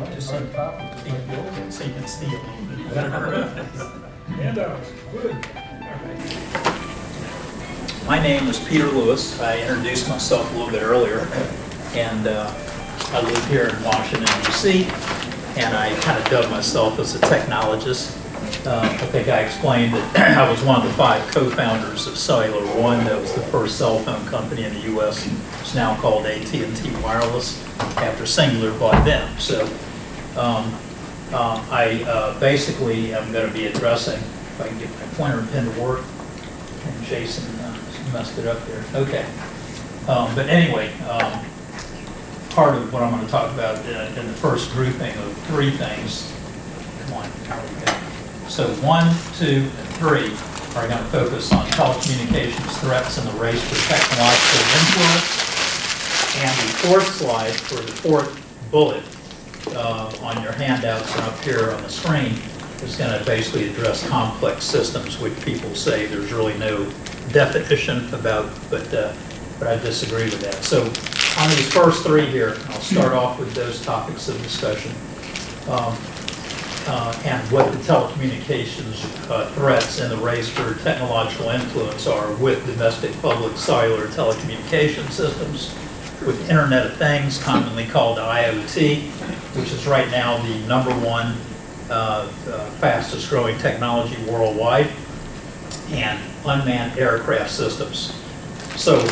Just so so you can see a little bit better. Handouts, good. My name is Peter Lewis. I introduced myself a little bit earlier, and I live here in Washington, D.C., and I kind of dubbed myself as a technologist. I think I explained that I was one of the 5 co-founders of Cellular One. That was the first cell phone company in the U.S. It's now called AT&T Wireless after Singular bought them. So I basically am going to be addressing, if I can get my pointer and pen to work, and Jason messed it up there. Okay. But anyway, part of what I'm going to talk about in the first grouping of 3 things. Come on, there we go. So 1, 2, and 3 are going to focus on telecommunications threats and the race for technological influence. And the 4th slide, or the 4th bullet on your handouts and up here on the screen, is going to basically address complex systems, which people say there's really no definition about, but I disagree with that. So on these first 3 here, I'll start off with those topics of discussion. And what the telecommunications threats and the race for technological influence are with domestic public cellular telecommunication systems, with Internet of Things, commonly called IoT, which is right now the #1 fastest growing technology worldwide, and unmanned aircraft systems. So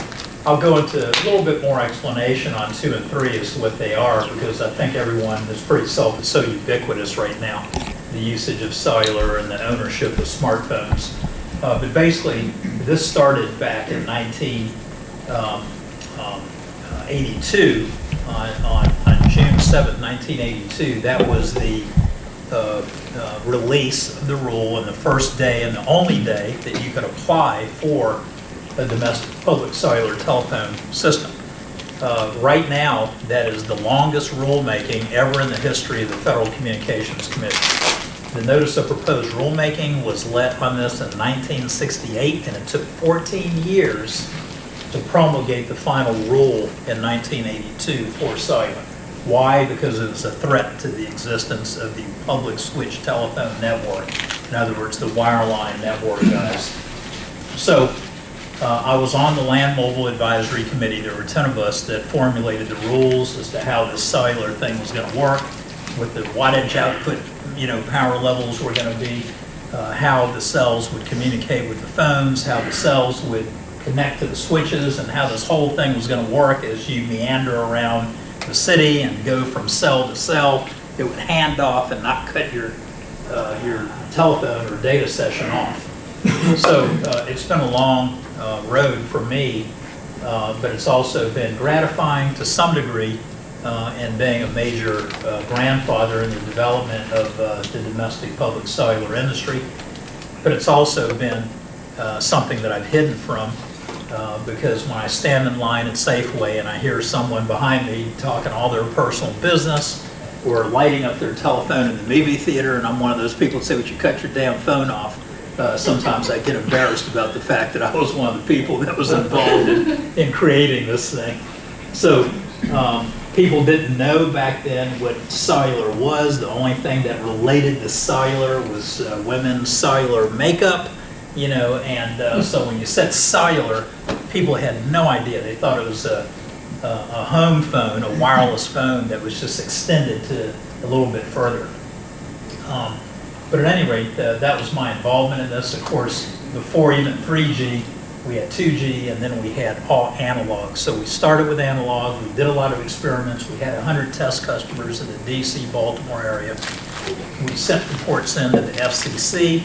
I'll go into a little bit more explanation on 2 and 3 as to what they are, because I think everyone is pretty it's so ubiquitous right now, the usage of cellular and the ownership of smartphones. But basically, this started back in 1982, on June 7th, 1982. That was the release of the rule, and the first day and the only day that you could apply for a domestic public cellular telephone system. Right now, that is the longest rulemaking ever in the history of the Federal Communications Commission. The notice of proposed rulemaking was let on this in 1968, and it took 14 years to promulgate the final rule in 1982 for cellular. Why? Because it was a threat to the existence of the public switch telephone network. In other words, the wireline network guys. So I was on the Land Mobile Advisory Committee. There were 10 of us that formulated the rules as to how this cellular thing was going to work, what the wattage output, power levels were going to be, how the cells would communicate with the phones, how the cells would connect to the switches, and how this whole thing was going to work as you meander around the city and go from cell to cell. It would hand off and not cut your telephone or data session off. So it's been a long road for me, but it's also been gratifying to some degree in being a major grandfather in the development of the domestic public cellular industry. But it's also been something that I've hidden from, because when I stand in line at Safeway and I hear someone behind me talking all their personal business or lighting up their telephone in the movie theater, and I'm one of those people that say, "Would you cut your damn phone off?" Sometimes I get embarrassed about the fact that I was one of the people that was involved in creating this thing. So people didn't know back then what cellular was. The only thing that related to cellular was women's cellular makeup, and so when you said cellular, people had no idea. They thought it was a home phone, a wireless phone that was just extended to a little bit further. But at any rate, that was my involvement in this. Of course, before even 3G, we had 2G, and then we had all analog. So we started with analog. We did a lot of experiments. We had 100 test customers in the DC, Baltimore area. We sent reports in to the FCC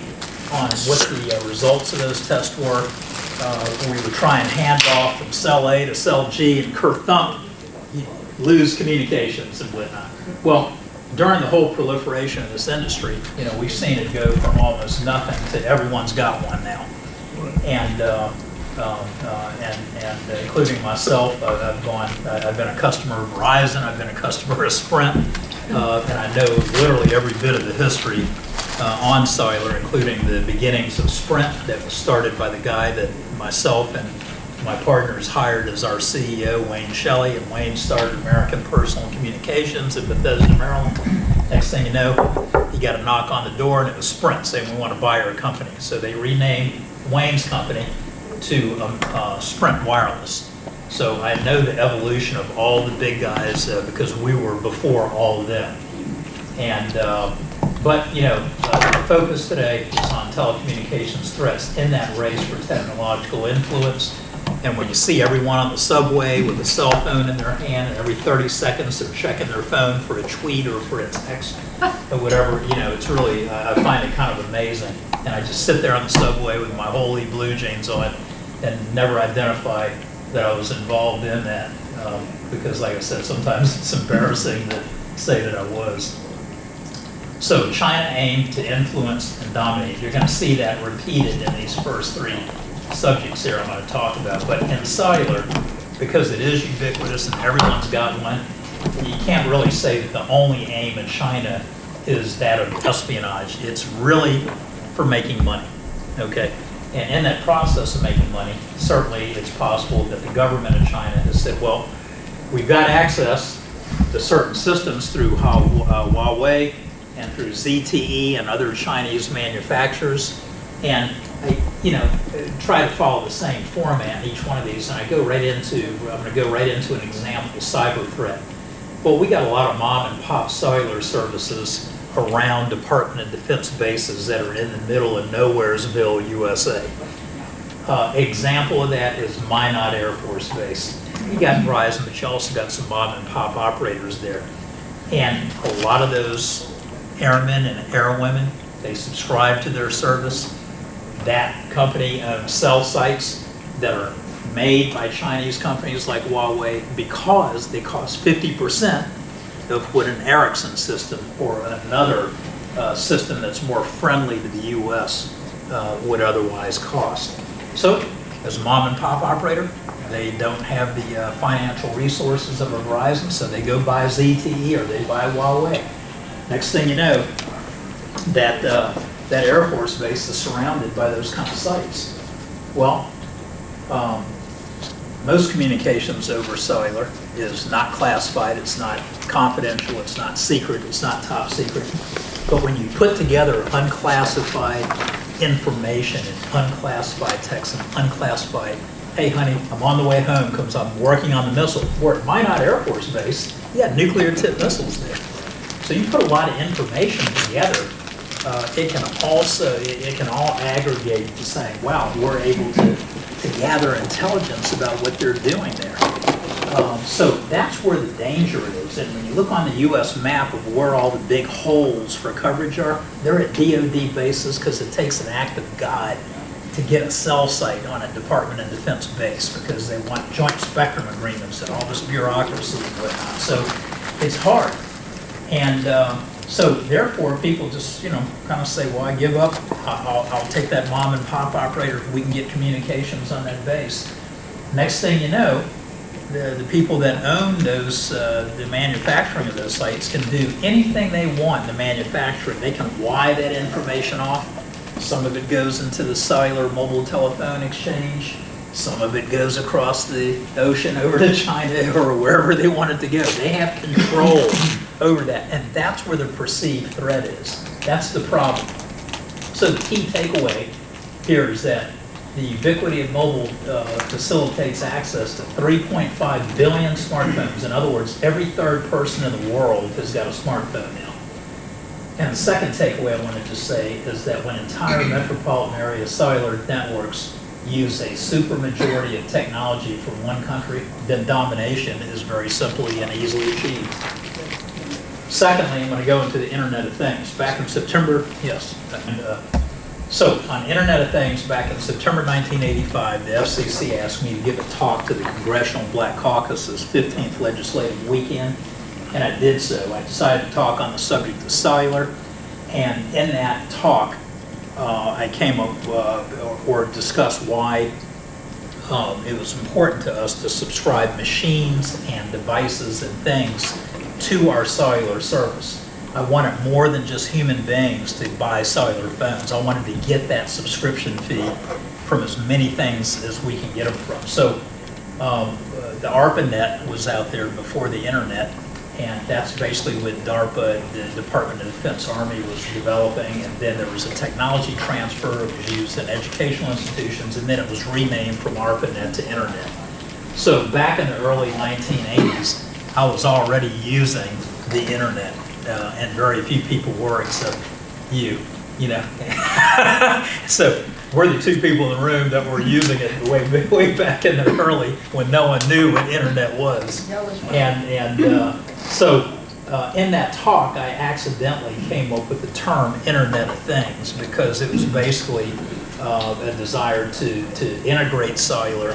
on what the results of those tests were. We would try and hand off from cell A to cell G, and kerthump, you lose communications and whatnot. Well, during the whole proliferation of this industry, we've seen it go from almost nothing to everyone's got one now. And including myself, I've been a customer of Verizon, I've been a customer of Sprint, and I know literally every bit of the history on cellular, including the beginnings of Sprint that was started by the guy that myself and My partner is hired as our CEO, Wayne Shelley, and Wayne started American Personal Communications in Bethesda, Maryland. Next thing you know, he got a knock on the door, and it was Sprint saying, we want to buy our company. So they renamed Wayne's company to Sprint Wireless. So I know the evolution of all the big guys because we were before all of them. And but you know, the focus today is on telecommunications threats in that race for technological influence. And when you see everyone on the subway with a cell phone in their hand, and every 30 seconds they're checking their phone for a tweet or for a text or whatever, you know, it's really, I find it kind of amazing. And I just sit there on the subway with my holy blue jeans on and never identify that I was involved in that because, like I said, sometimes it's embarrassing to say that I was. So China aimed to influence and dominate. You're going to see that repeated in these first three subjects here I'm going to talk about. But in cellular, because it is ubiquitous and everyone's got one, you can't really say that the only aim in China is that of espionage. It's really for making money, okay? And in that process of making money, certainly it's possible that the government of China has said, well, we've got access to certain systems through Huawei and through ZTE and other Chinese manufacturers, and I, you know, try to follow the same format in each one of these, and I'm going to go right into an example, cyber threat. Well, we got a lot of mom and pop cellular services around Department of Defense bases that are in the middle of Nowheresville, USA. Example of that is Minot Air Force Base. You got Verizon, but you also got some mom and pop operators there. And a lot of those airmen and airwomen, they subscribe to their service. That company owns cell sites that are made by Chinese companies like Huawei because they cost 50% of what an Ericsson system or another system that's more friendly to the U.S. Would otherwise cost. So, as a mom and pop operator, they don't have the financial resources of a Verizon, so they go buy ZTE or they buy Huawei. Next thing you know, that Air Force base is surrounded by those kind of sites. Well, most communications over cellular is not classified, it's not confidential, it's not secret, it's not top secret. But when you put together unclassified information and unclassified text and unclassified, hey honey, I'm on the way home because I'm working on the missile. We're at Minot Air Force Base, you got nuclear tipped missiles there. So you put a lot of information together, it can all aggregate to saying, wow, we're able to gather intelligence about what they're doing there. So that's where the danger is. And when you look on the U.S. map of where all the big holes for coverage are, they're at DoD bases because it takes an act of God to get a cell site on a Department of Defense base because they want joint spectrum agreements and all this bureaucracy and whatnot. So it's hard. And so therefore people just, you know, kind of say, well, I give up. I'll take that mom and pop operator if we can get communications on that base. Next thing you know, the people that own those, the manufacturing of those sites can do anything they want in the manufacturing. They can wire that information off. Some of it goes into the cellular mobile telephone exchange. Some of it goes across the ocean over to China or wherever they want it to go. They have control over that, and that's where the perceived threat is. That's the problem. So the key takeaway here is that the ubiquity of mobile facilitates access to 3.5 billion smartphones. In other words, every third person in the world has got a smartphone now. And the second takeaway I wanted to say is that when entire metropolitan area cellular networks use a supermajority of technology from one country, then domination is very simply and easily achieved. Secondly, I'm going to go into the Internet of Things. Back in September, yes. So on Internet of Things, back in September 1985, the FCC asked me to give a talk to the Congressional Black Caucus's 15th legislative weekend, and I did so. I decided to talk on the subject of cellular, and in that talk, I came up or discussed why it was important to us to subscribe machines and devices and things to our cellular service. I wanted more than just human beings to buy cellular phones. I wanted to get that subscription fee from as many things as we can get them from. So the ARPANET was out there before the internet, and that's basically what DARPA, the Department of Defense Army, was developing, and then there was a technology transfer. It was used in educational institutions, and then it was renamed from ARPANET to internet. So back in the early 1980s, I was already using the internet, and very few people were except you know. So we're the two people in the room that were using it way back in the early, when no one knew what internet was. So in that talk, I accidentally came up with the term Internet of Things, because it was basically a desire to integrate cellular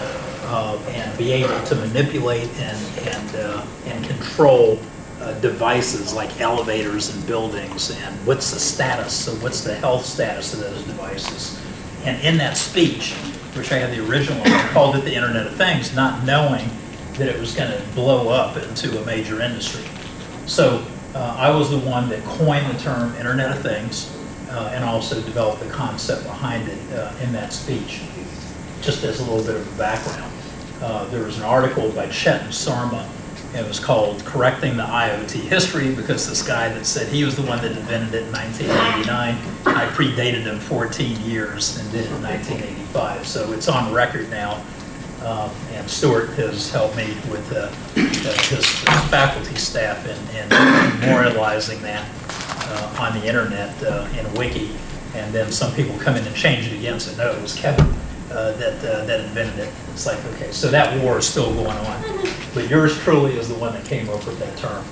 and be able to manipulate and control devices like elevators and buildings, and what's the status, so what's the health status of those devices. And in that speech, which I had the original, I called it the Internet of Things, not knowing that it was going to blow up into a major industry. So I was the one that coined the term Internet of Things and also developed the concept behind it in that speech. Just as a little bit of a background, there was an article by Chetan Sarma. It was called Correcting the IoT History, because this guy that said he was the one that invented it in 1989, I predated him 14 years and did it in 1985. So it's on record now, and Stuart has helped me with his faculty staff in memorializing that on the internet in a wiki. And then some people come in and change it again and say, no, it was Kevin that invented it. It's like, okay, so that war is still going on. But yours truly is the one that came up with that term.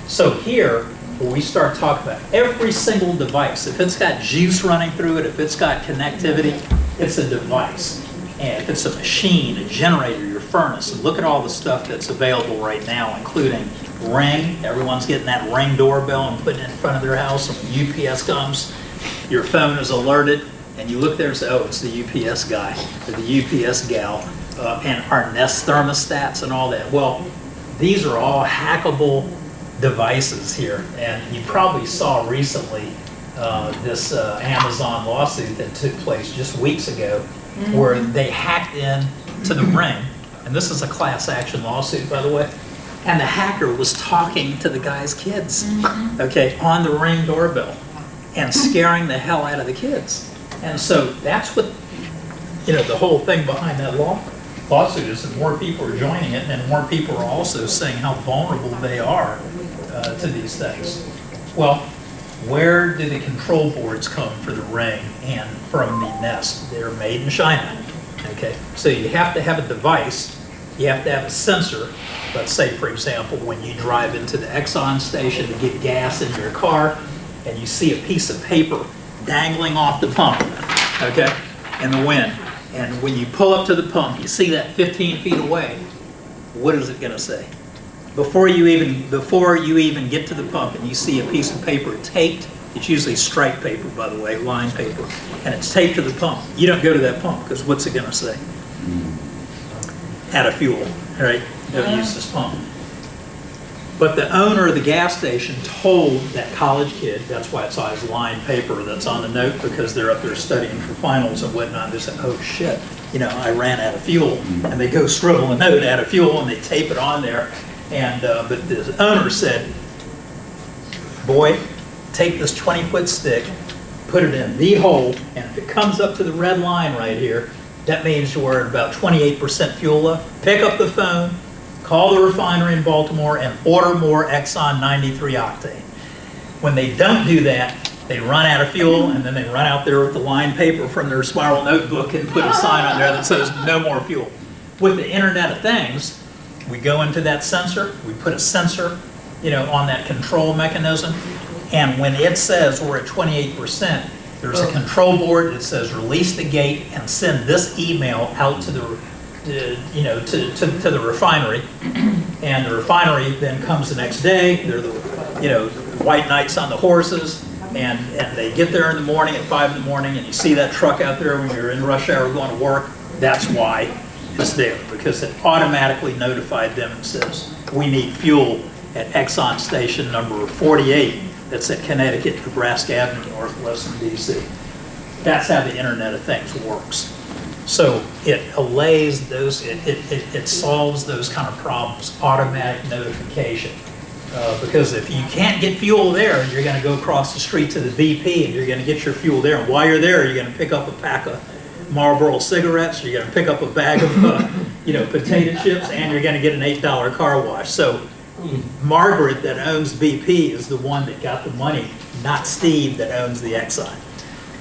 So here, when we start talking about every single device, if it's got juice running through it, if it's got connectivity, it's a device. And if it's a machine, a generator, your furnace, and look at all the stuff that's available right now, including Ring. Everyone's getting that Ring doorbell and putting it in front of their house, and when UPS comes, your phone is alerted, and you look there and say, oh, it's the UPS guy, or the UPS gal, and our Nest thermostats and all that. Well, these are all hackable devices here, and you probably saw recently this Amazon lawsuit that took place just weeks ago, where they hacked in to the Ring, and this is a class action lawsuit, by the way, and the hacker was talking to the guy's kids, okay, on the Ring doorbell, and scaring the hell out of the kids. And so that's what, you know, the whole thing behind that lawsuit is that more people are joining it, and more people are also saying how vulnerable they are to these things. Well, where do the control boards come for the Ring and from the Nest? They're made in China. Okay, so you have to have a device, you have to have a sensor. Let's say, for example, when you drive into the Exxon station to get gas in your car, and you see a piece of paper dangling off the pump, okay, in the wind. And when you pull up to the pump, you see that 15 feet away. What is it going to say? Before you even get to the pump and you see a piece of paper taped, it's usually striped paper, by the way, line paper, and it's taped to the pump. You don't go to that pump, because what's it going to say? Out of fuel, right? Don't use this pump. But the owner of the gas station told that college kid, that's why it's always line paper that's on the note, because they're up there studying for finals and whatnot. They say, oh shit, you know, I ran out of fuel. And they go scribble a note, out of fuel, and they tape it on there. And but the owner said, boy, take this 20-foot stick, put it in the hole, and if it comes up to the red line right here, that means we're at about 28% fuel left. Pick up the phone, call the refinery in Baltimore, and order more Exxon 93 octane. When they don't do that, they run out of fuel, and then they run out there with the line paper from their spiral notebook and put a sign on there that says no more fuel. With the Internet of Things, we go into that sensor, we put a sensor, you know, on that control mechanism, and when it says we're at 28%, there's a control board that says release the gate and send this email out to the you know, to the refinery, and the refinery then comes the next day. They're the, you know, white knights on the horses, and they get there in the morning at 5 in the morning, and you see that truck out there when you're in rush hour going to work. That's why it's there, because it automatically notified them and says we need fuel at Exxon station number 48 that's at Connecticut, Nebraska Avenue, Northwestern DC. That's how the Internet of Things works. So it allays those, it solves those kind of problems, automatic notification. Because if you can't get fuel there, you're going to go across the street to the BP and you're going to get your fuel there. And while you're there, you're going to pick up a pack of Marlboro cigarettes, you're going to pick up a bag of potato chips, and you're going to get an $8 car wash. So Margaret that owns BP is the one that got the money, not Steve that owns the Exxon.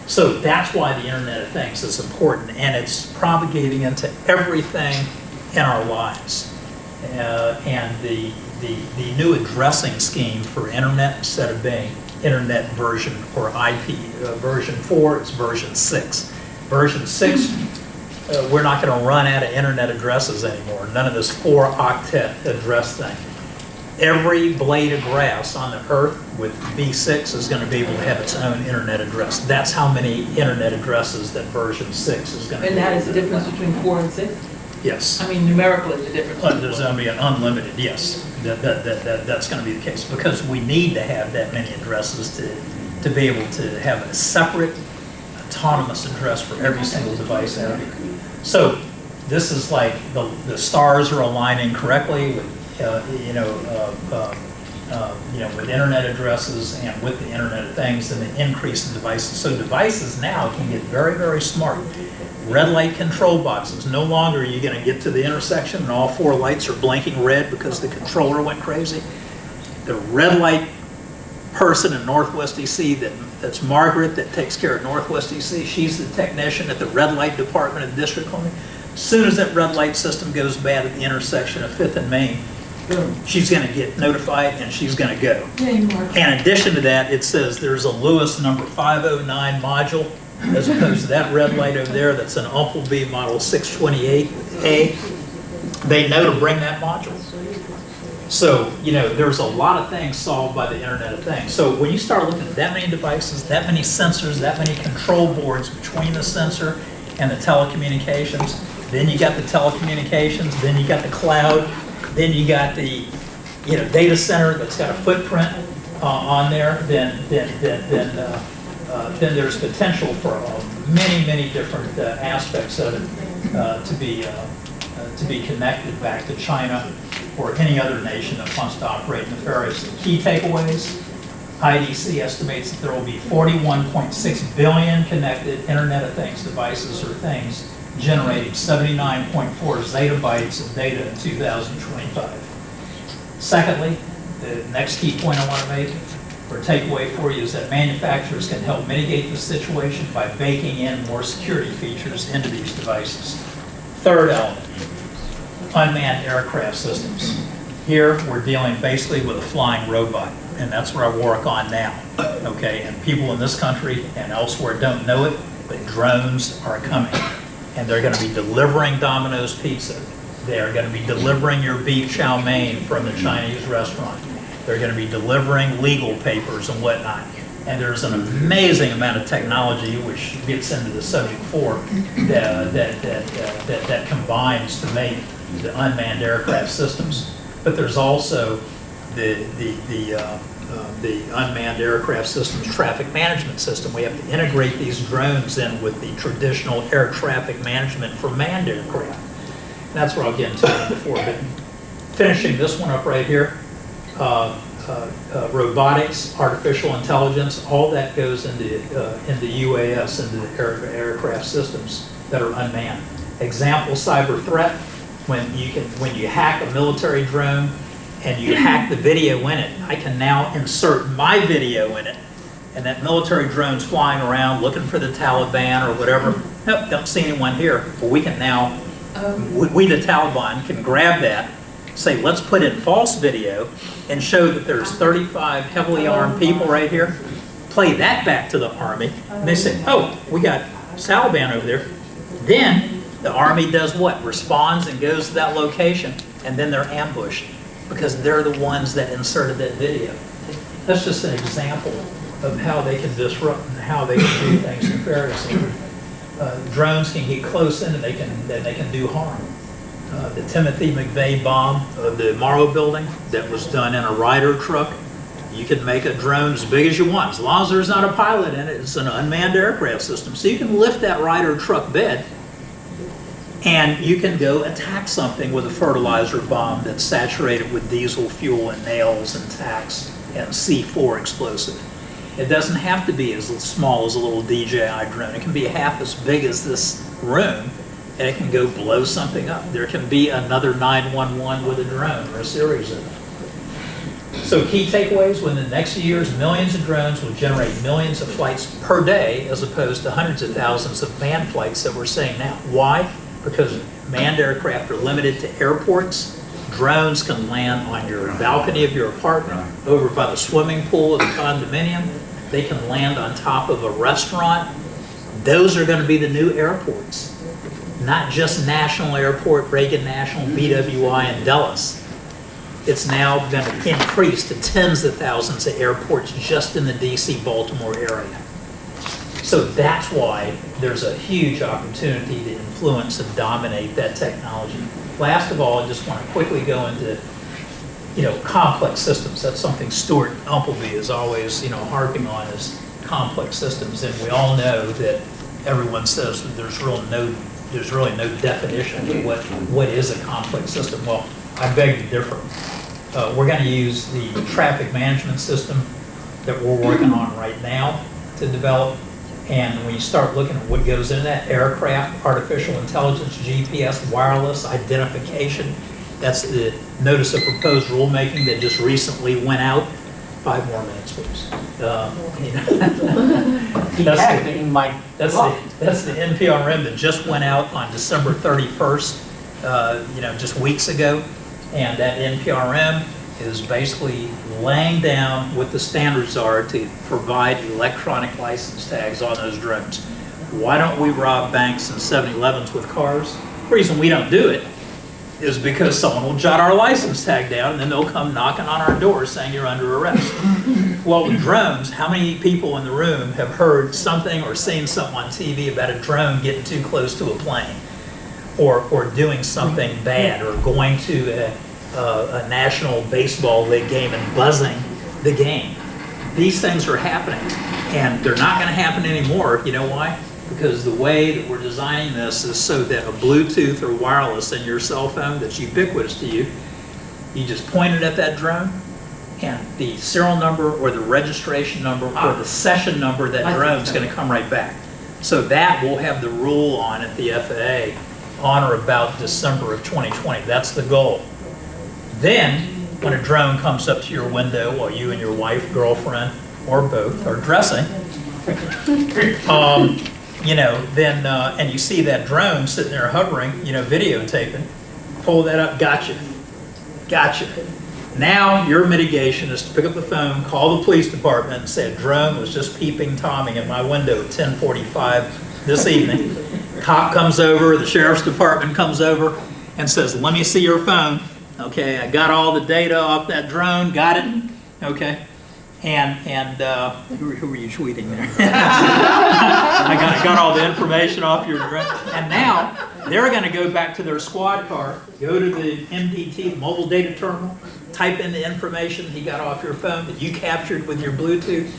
So that's why the Internet of Things is important, and it's propagating into everything in our lives. And the new addressing scheme for Internet, instead of being Internet version or IP version 4, it's version 6. Version 6, we're not going to run out of Internet addresses anymore. None of this 4-octet address thing. Every blade of grass on the earth with V6 is going to be able to have its own Internet address. That's how many Internet addresses that version 6 is going to be. And that is the difference between 4 and 6? Yes. I mean, numerically, the difference. There's going to be an unlimited, yes. That's going to be the case because we need to have that many addresses to be able to have a separate autonomous address for every single device out here. So this is like the stars are aligning correctly with with Internet addresses and with the Internet of Things and the increase in devices. So devices now can get very, very smart. Red light control boxes. No longer are you going to get to the intersection and all 4 lights are blinking red because the controller went crazy. The red light person in Northwest DC that's Margaret that takes care of Northwest DC. She's the technician at the red light department of District Columbia. As soon as that red light system goes bad at the intersection of 5th and Main, she's going to get notified and she's going to go. In addition to that, it says there's a Lewis number 509 module as opposed to that red light over there that's an Umpleby model 628A. They know to bring that module. So, there's a lot of things solved by the Internet of Things. So when you start looking at that many devices, that many sensors, that many control boards between the sensor and the telecommunications, then you got the telecommunications, then you got the cloud, then you got the data center that's got a footprint on there, then there's potential for many different aspects of it to be connected back to China or any other nation that wants to operate nefariously. Key takeaways: IDC estimates that there will be 41.6 billion connected Internet of Things devices or things, generating 79.4 zettabytes of data in 2025. Secondly, the next key point I want to make, or takeaway for you, is that manufacturers can help mitigate the situation by baking in more security features into these devices. Third element, unmanned aircraft systems. Here, we're dealing basically with a flying robot, and that's what I work on now, okay? And people in this country and elsewhere don't know it, but drones are coming. And they're going to be delivering Domino's Pizza. They're going to be delivering your beef chow mein from the Chinese restaurant. They're going to be delivering legal papers and whatnot. And there's an amazing amount of technology, which gets into the subject 4, that combines to make the unmanned aircraft systems. But there's also the unmanned aircraft systems traffic management system. We have to integrate these drones in with the traditional air traffic management for manned aircraft. And that's what I'll get into before. But finishing this one up right here, robotics, artificial intelligence, all that goes into UAS, into the aircraft systems that are unmanned. Example, cyber threat, when you hack a military drone and you hack the video in it, I can now insert my video in it, and that military drone's flying around looking for the Taliban or whatever. Nope, don't see anyone here. Well, we can now, we the Taliban can grab that, say, let's put in false video and show that there's 35 heavily armed people right here, play that back to the Army, and they say, oh, we got Taliban over there. Then the Army does what? Responds and goes to that location, and then they're ambushed because they're the ones that inserted that video. That's just an example of how they can disrupt and how they can do things nefariously. Drones can get close in and they can do harm. The Timothy McVeigh bomb of the Morrow building that was done in a Ryder truck, you can make a drone as big as you want. As long as there's not a pilot in it, it's an unmanned aircraft system. So you can lift that Ryder truck bed And you can go attack something with a fertilizer bomb that's saturated with diesel fuel and nails and tacks and C4 explosive. It doesn't have to be as small as a little DJI drone. It can be half as big as this room, and it can go blow something up. There can be another 911 with a drone, or a series of them. So key takeaways: within the next few years, millions of drones will generate millions of flights per day, as opposed to hundreds of thousands of manned flights that we're seeing now. Why? Because manned aircraft are limited to airports. Drones can land on your balcony of your apartment, over by the swimming pool of the condominium. They can land on top of a restaurant. Those are going to be the new airports. Not just National Airport, Reagan National, BWI, and Dulles. It's now going to increase to tens of thousands of airports just in the DC-Baltimore area. So that's why there's a huge opportunity to influence and dominate that technology. Last of all, I just want to quickly go into, complex systems. That's something Stuart Umpleby is always, harping on, is complex systems. And we all know that everyone says that there's really no definition of what is a complex system. Well, I beg to differ. We're going to use the traffic management system that we're working on right now to develop. And when you start looking at what goes into that, aircraft, artificial intelligence, GPS, wireless, identification, that's the notice of proposed rulemaking that just recently went out. 5 more minutes, please. That's the NPRM that just went out on December 31st, just weeks ago. And that NPRM is basically laying down what the standards are to provide electronic license tags on those drones. Why don't we rob banks and 7-Elevens with cars? The reason we don't do it is because someone will jot our license tag down and then they'll come knocking on our door saying you're under arrest. Well, with drones, how many people in the room have heard something or seen something on TV about a drone getting too close to a plane, or doing something bad, or going to a National Baseball League game and buzzing the game? These things are happening, and they're not going to happen anymore. You know why? Because the way that we're designing this is so that a Bluetooth or wireless in your cell phone that's ubiquitous to you, you just point it at that drone, and the serial number or the registration number or the session number of that drone is going to come right back. So that will have the rule on at the FAA on or about December of 2020. That's the goal. Then, when a drone comes up to your window while you and your wife, girlfriend, or both are dressing, and you see that drone sitting there hovering, videotaping, pull that up, gotcha. Now your mitigation is to pick up the phone, call the police department, and say a drone was just peeping Tommy in my window at 10:45 this evening. Cop comes over, the sheriff's department comes over and says, let me see your phone. Okay, I got all the data off that drone, got it? Okay. And who were you tweeting there? I got all the information off your drone. And now they're going to go back to their squad car, go to the MDT, mobile data terminal, type in the information he got off your phone that you captured with your Bluetooth,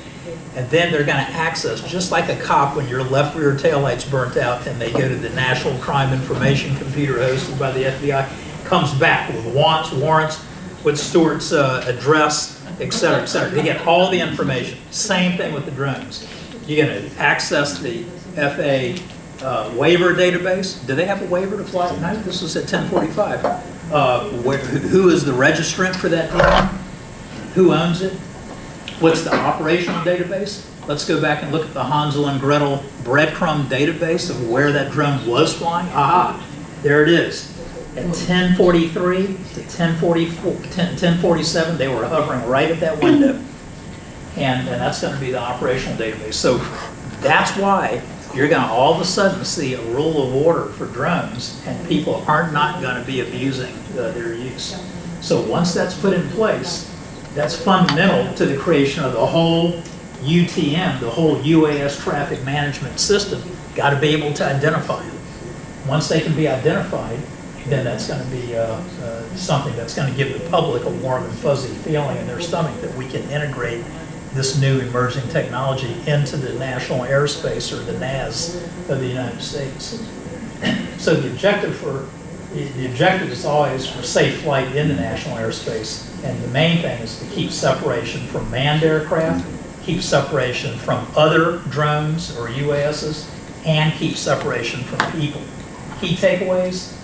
and then they're going to access, just like a cop when your left rear taillight's burnt out and they go to the National Crime Information Computer hosted by the FBI, comes back with warrants, with Stuart's address, et cetera, et cetera. They get all the information. Same thing with the drones. You're going to access the FAA waiver database. Do they have a waiver to fly at night? This was at 10:45. Who is the registrant for that drone? Who owns it? What's the operational database? Let's go back and look at the Hansel and Gretel breadcrumb database of where that drone was flying. Aha, there it is. At 10:43 to 10:47, they were hovering right at that window. And that's going to be the operational database. So that's why you're going to all of a sudden see a rule of order for drones, and people are not going to be abusing their use. So once that's put in place, that's fundamental to the creation of the whole UTM, the whole UAS traffic management system. Got to be able to identify them. Once they can be identified, then that's going to be something that's going to give the public a warm and fuzzy feeling in their stomach that we can integrate this new emerging technology into the national airspace, or the NAS, of the United States. So the objective is always for safe flight in the national airspace. And the main thing is to keep separation from manned aircraft, keep separation from other drones or UASs, and keep separation from people. Key takeaways: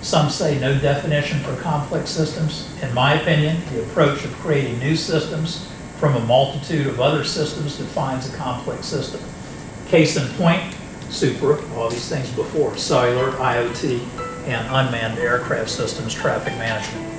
some say no definition for complex systems. In my opinion, the approach of creating new systems from a multitude of other systems defines a complex system. Case in point, Supra, all these things before, cellular, IoT, and unmanned aircraft systems, traffic management.